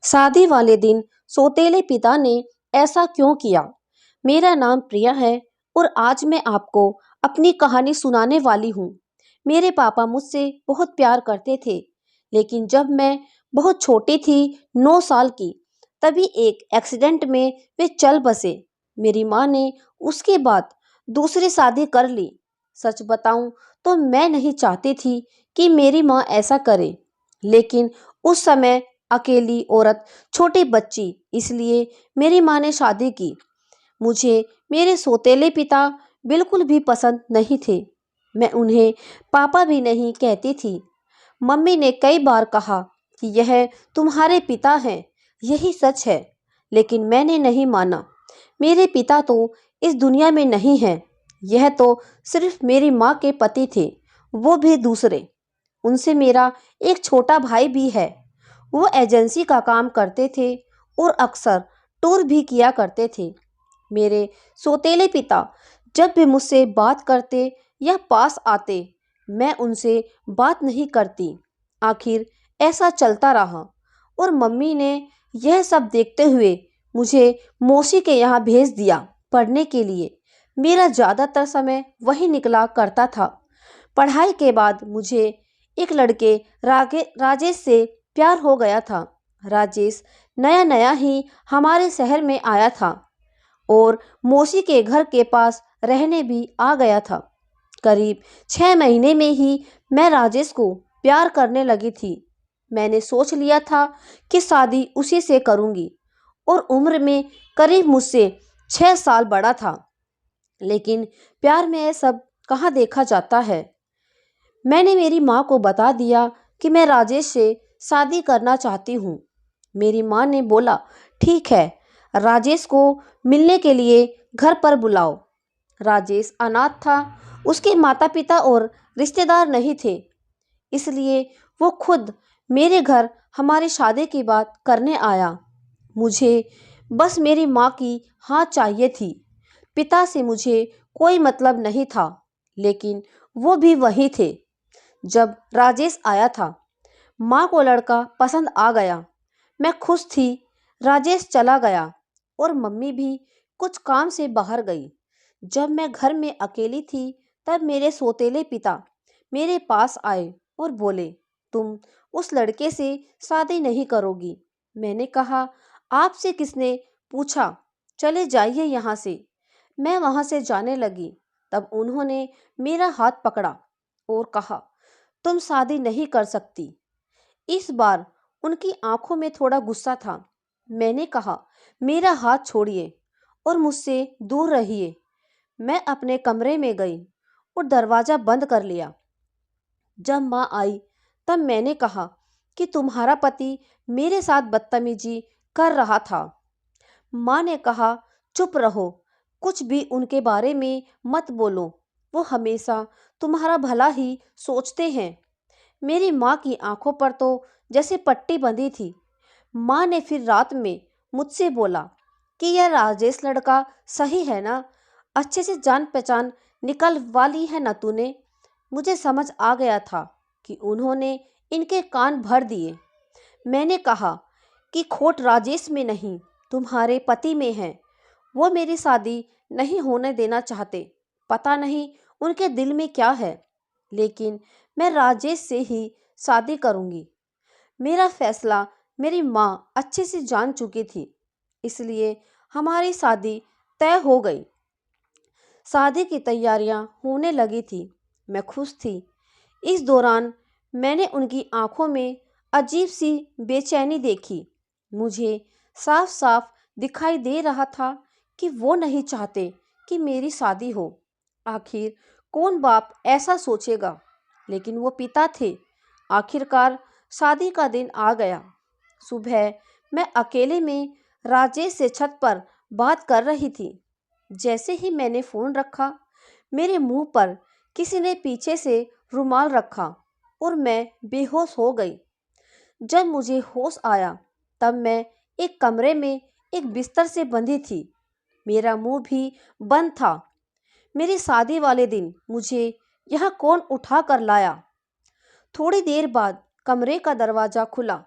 शादी वाले दिन सौतेले पिता ने ऐसा क्यों किया? मेरा नाम प्रिया है और आज मैं आपको अपनी कहानी सुनाने वाली हूँ। मेरे पापा मुझसे बहुत प्यार करते थे, लेकिन जब मैं बहुत छोटी थी, 9 साल की, तभी एक एक्सीडेंट में वे चल बसे। मेरी माँ ने उसके बाद दूसरी शादी कर ली। सच बताऊं तो मैं नहीं चाहती थी कि मेरी माँ ऐसा करे, लेकिन उस समय अकेली औरत, छोटी बच्ची, इसलिए मेरी माँ ने शादी की। मुझे मेरे सौतेले पिता बिल्कुल भी पसंद नहीं थे। मैं उन्हें पापा भी नहीं कहती थी। मम्मी ने कई बार कहा कि यह तुम्हारे पिता हैं, यही सच है, लेकिन मैंने नहीं माना। मेरे पिता तो इस दुनिया में नहीं हैं। यह तो सिर्फ मेरी माँ के पति थे, वो भी दूसरे। उनसे मेरा एक छोटा भाई भी है। वो एजेंसी का काम करते थे और अक्सर टूर भी किया करते थे। मेरे सौतेले पिता जब भी मुझसे बात करते या पास आते, मैं उनसे बात नहीं करती। आखिर ऐसा चलता रहा और मम्मी ने यह सब देखते हुए मुझे मौसी के यहाँ भेज दिया पढ़ने के लिए। मेरा ज़्यादातर समय वही निकला करता था। पढ़ाई के बाद मुझे एक लड़के राजेश से प्यार हो गया था। राजेश नया नया ही हमारे शहर में आया था और मौसी के घर के पास रहने भी आ गया था। करीब 6 महीने में ही मैं राजेश को प्यार करने लगी थी। मैंने सोच लिया था कि शादी उसी से करूंगी और उम्र में करीब मुझसे 6 साल बड़ा था। लेकिन प्यार में यह सब कहाँ देखा जाता है। मैंने मेरी माँ को बता दिया कि मैं राजेश से शादी करना चाहती हूँ। मेरी माँ ने बोला, ठीक है, राजेश को मिलने के लिए घर पर बुलाओ। राजेश अनाथ था, उसके माता पिता और रिश्तेदार नहीं थे, इसलिए वो खुद मेरे घर हमारी शादी की बात करने आया। मुझे बस मेरी माँ की हाँ चाहिए थी। पिता से मुझे कोई मतलब नहीं था, लेकिन वो भी वही थे। जब राजेश आया था, माँ को लड़का पसंद आ गया। मैं खुश थी। राजेश चला गया और मम्मी भी कुछ काम से बाहर गई। जब मैं घर में अकेली थी, तब मेरे सौतेले पिता मेरे पास आए और बोले, तुम उस लड़के से शादी नहीं करोगी। मैंने कहा, आपसे किसने पूछा? चले जाइए यहाँ से। मैं वहाँ से जाने लगी। तब उन्होंने मेरा हाथ पकड़ा और कहा, तुम शादी नहीं कर सकती। इस बार उनकी आंखों में थोड़ा गुस्सा था। मैंने कहा, मेरा हाथ छोड़िए और मुझसे दूर रहिए। मैं अपने कमरे में गई और दरवाजा बंद कर लिया। जब माँ आई, तब मैंने कहा कि तुम्हारा पति मेरे साथ बदतमीजी कर रहा था। माँ ने कहा, चुप रहो, कुछ भी उनके बारे में मत बोलो, वो हमेशा तुम्हारा भला ही सोचते हैं। मेरी माँ की आंखों पर तो जैसे पट्टी बंधी थी। माँ ने फिर रात में मुझसे बोला कि यह राजेश लड़का सही है ना? अच्छे से जान पहचान निकल वाली है ना तूने? मुझे समझ आ गया था कि उन्होंने इनके कान भर दिए। मैंने कहा कि खोट राजेश में नहीं, तुम्हारे पति में है। वो मेरी शादी नहीं होने देना चाहते। पता नहीं उनके दिल में क्या है, लेकिन मैं राजेश से ही शादी करूंगी। मेरा फैसला मेरी माँ अच्छे से जान चुकी थी, इसलिए हमारी शादी तय हो गई। शादी की तैयारियां होने लगी थी। मैं खुश थी। इस दौरान मैंने उनकी आंखों में अजीब सी बेचैनी देखी। मुझे साफ साफ दिखाई दे रहा था कि वो नहीं चाहते कि मेरी शादी हो। आखिर कौन बाप ऐसा सोचेगा, लेकिन वो पिता थे। आखिरकार शादी का दिन आ गया। सुबह मैं अकेले में राजेश से छत पर बात कर रही थी। जैसे ही मैंने फोन रखा, मेरे मुंह पर किसी ने पीछे से रुमाल रखा और मैं बेहोश हो गई। जब मुझे होश आया, तब मैं एक कमरे में एक बिस्तर से बंधी थी। मेरा मुंह भी बंद था। मेरी शादी वाले दिन मुझे यहाँ कौन उठा कर लाया? थोड़ी देर बाद कमरे का दरवाजा खुला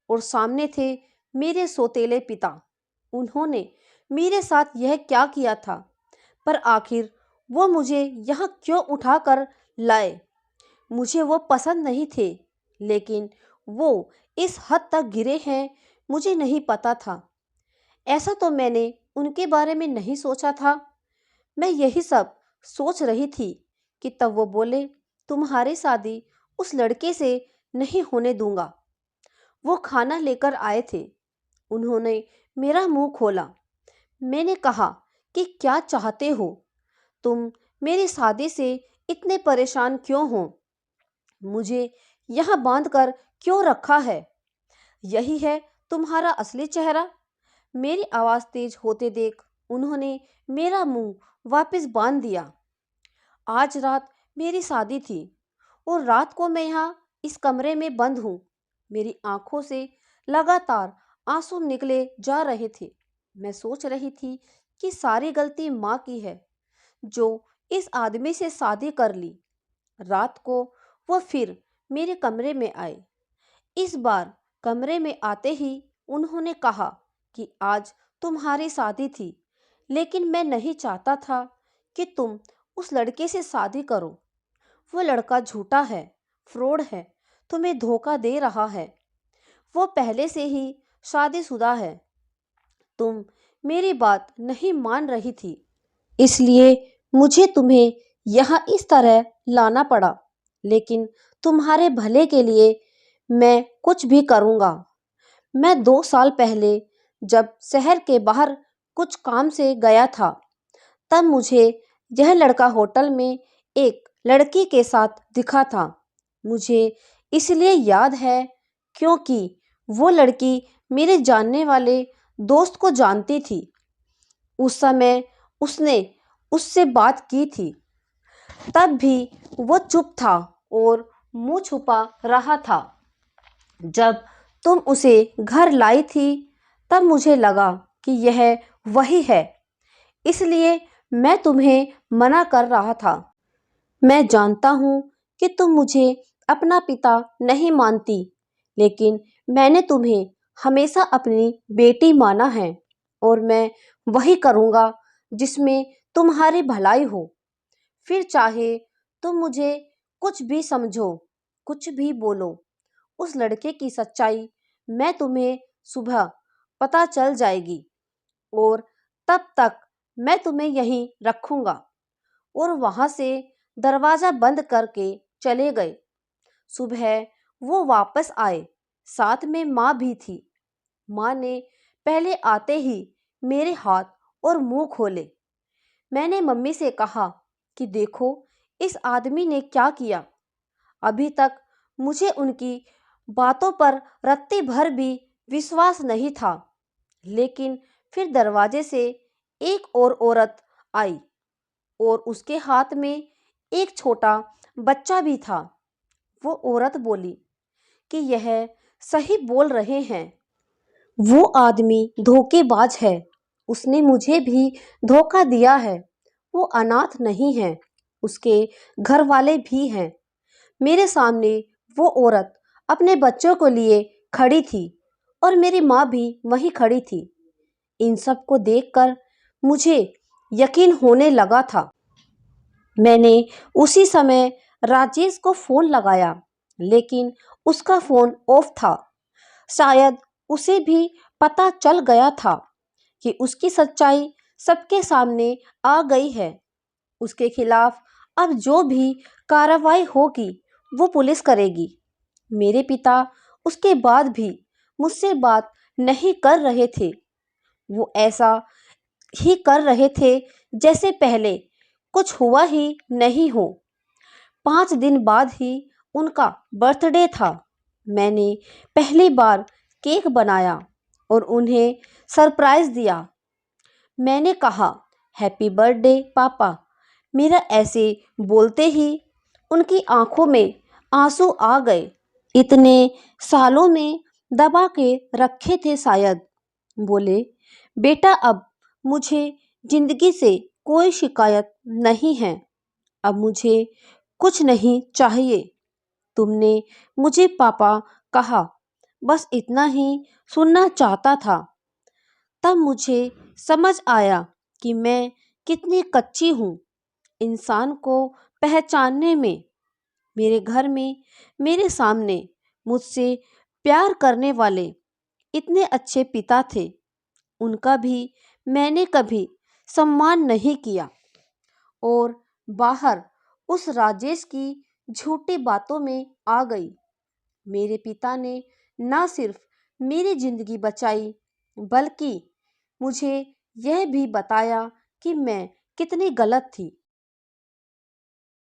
और सामने थे मेरे सौतेले पिता, उन्होंने मेरे साथ यह क्या किया था? पर आखिर वो मुझे यहाँ क्यों उठा कर लाए? मुझे वो पसंद नहीं थे, लेकिन वो इस हद तक गिरे हैं मुझे नहीं पता था। ऐसा तो मैंने उनके बारे में नहीं सोचा था। मैं यही सब सोच रही थी कि तब वो बोले, तुम्हारी शादी उस लड़के से नहीं होने दूंगा। वो खाना लेकर आए थे। उन्होंने मेरा मुंह खोला। मैंने कहा कि क्या चाहते हो? तुम मेरी शादी से इतने परेशान क्यों हो? मुझे यहाँ बांध कर क्यों रखा है? यही है तुम्हारा असली चेहरा? मेरी आवाज तेज होते देख उन्होंने मेरा मुंह वापस बांध दिया। आज रात मेरी शादी थी और रात को मैं यहाँ इस कमरे में बंद हूँ। मेरी आंखों से लगातार आंसू निकले जा रहे थे। मैं सोच रही थी कि सारी गलती माँ की है, जो इस आदमी से शादी कर ली। रात को वो फिर मेरे कमरे में आए। इस बार कमरे में आते ही उन्होंने कहा कि आज तुम्हारी शादी थी, लेकिन मैं नहीं चाहता था कि तुम उस लड़के से शादी करो। वो लड़का झूठा है, फ्रॉड है, तुम्हें धोखा दे रहा है। वो पहले से ही शादीशुदा है। तुम मेरी बात नहीं मान रही थी, इसलिए मुझे तुम्हें यहाँ इस तरह लाना पड़ा। लेकिन तुम्हारे भले के लिए मैं कुछ भी करूँगा। मैं 2 साल पहले जब शहर के बाहर कुछ काम से गया था, तब मुझे यह लड़का होटल में एक लड़की के साथ दिखा था। मुझे इसलिए याद है क्योंकि वो लड़की मेरे जानने वाले दोस्त को जानती थी। उस समय उसने उससे बात की थी। तब भी वो चुप था और मुंह छुपा रहा था। जब तुम उसे घर लाई थी, तब मुझे लगा कि यह वही है, इसलिए मैं तुम्हें मना कर रहा था। मैं जानता हूँ कि तुम मुझे अपना पिता नहीं मानती, लेकिन मैंने तुम्हें हमेशा अपनी बेटी माना है और मैं वही करूँगा जिसमें तुम्हारी भलाई हो। फिर चाहे तुम मुझे कुछ भी समझो, कुछ भी बोलो, उस लड़के की सच्चाई मैं तुम्हें सुबह पता चल जाएगी और तब तक मैं तुम्हें यहीं रखूँगा। और वहां से दरवाजा बंद करके चले गए। सुबह वो वापस आए, साथ में माँ भी थी। माँ ने पहले आते ही मेरे हाथ और मुंह खोले। मैंने मम्मी से कहा कि देखो इस आदमी ने क्या किया। अभी तक मुझे उनकी बातों पर रत्ती भर भी विश्वास नहीं था, लेकिन फिर दरवाजे से एक और औरत आई और उसके हाथ में एक छोटा बच्चा भी था। वो औरत बोली कि यह सही बोल रहे हैं, वो आदमी धोखेबाज है। उसने मुझे भी धोखा दिया है। वो अनाथ नहीं है, उसके घर वाले भी हैं। मेरे सामने वो औरत अपने बच्चों को लिए खड़ी थी और मेरी माँ भी वहीं खड़ी थी। इन सब को देखकर मुझे यकीन होने लगा था। मैंने उसी समय राजेश को फोन लगाया, लेकिन उसका फोन ऑफ था। शायद उसे भी पता चल गया था कि उसकी सच्चाई सबके सामने आ गई है। उसके खिलाफ अब जो भी कार्रवाई होगी वो पुलिस करेगी। मेरे पिता उसके बाद भी मुझसे बात नहीं कर रहे थे। वो ऐसा ही कर रहे थे जैसे पहले कुछ हुआ ही नहीं हो। 5 दिन बाद ही उनका बर्थडे था। मैंने पहली बार केक बनाया और उन्हें सरप्राइज दिया। मैंने कहा, हैप्पी बर्थडे पापा। मेरा ऐसे बोलते ही उनकी आंखों में आंसू आ गए। इतने सालों में दबा के रखे थे शायद। बोले, बेटा अब मुझे जिंदगी से कोई शिकायत नहीं है। अब मुझे कुछ नहीं चाहिए। तुमने मुझे पापा कहा, बस इतना ही सुनना चाहता था। तब मुझे समझ आया कि मैं कितनी कच्ची हूँ इंसान को पहचानने में। मेरे घर में मेरे सामने मुझसे प्यार करने वाले इतने अच्छे पिता थे, उनका भी मैंने कभी सम्मान नहीं किया। और बाहर उस राजेश की झूठी बातों में आ गई। मेरे पिता ने ना सिर्फ मेरी जिंदगी बचाई, बल्कि मुझे यह भी बताया कि मैं कितनी गलत थी।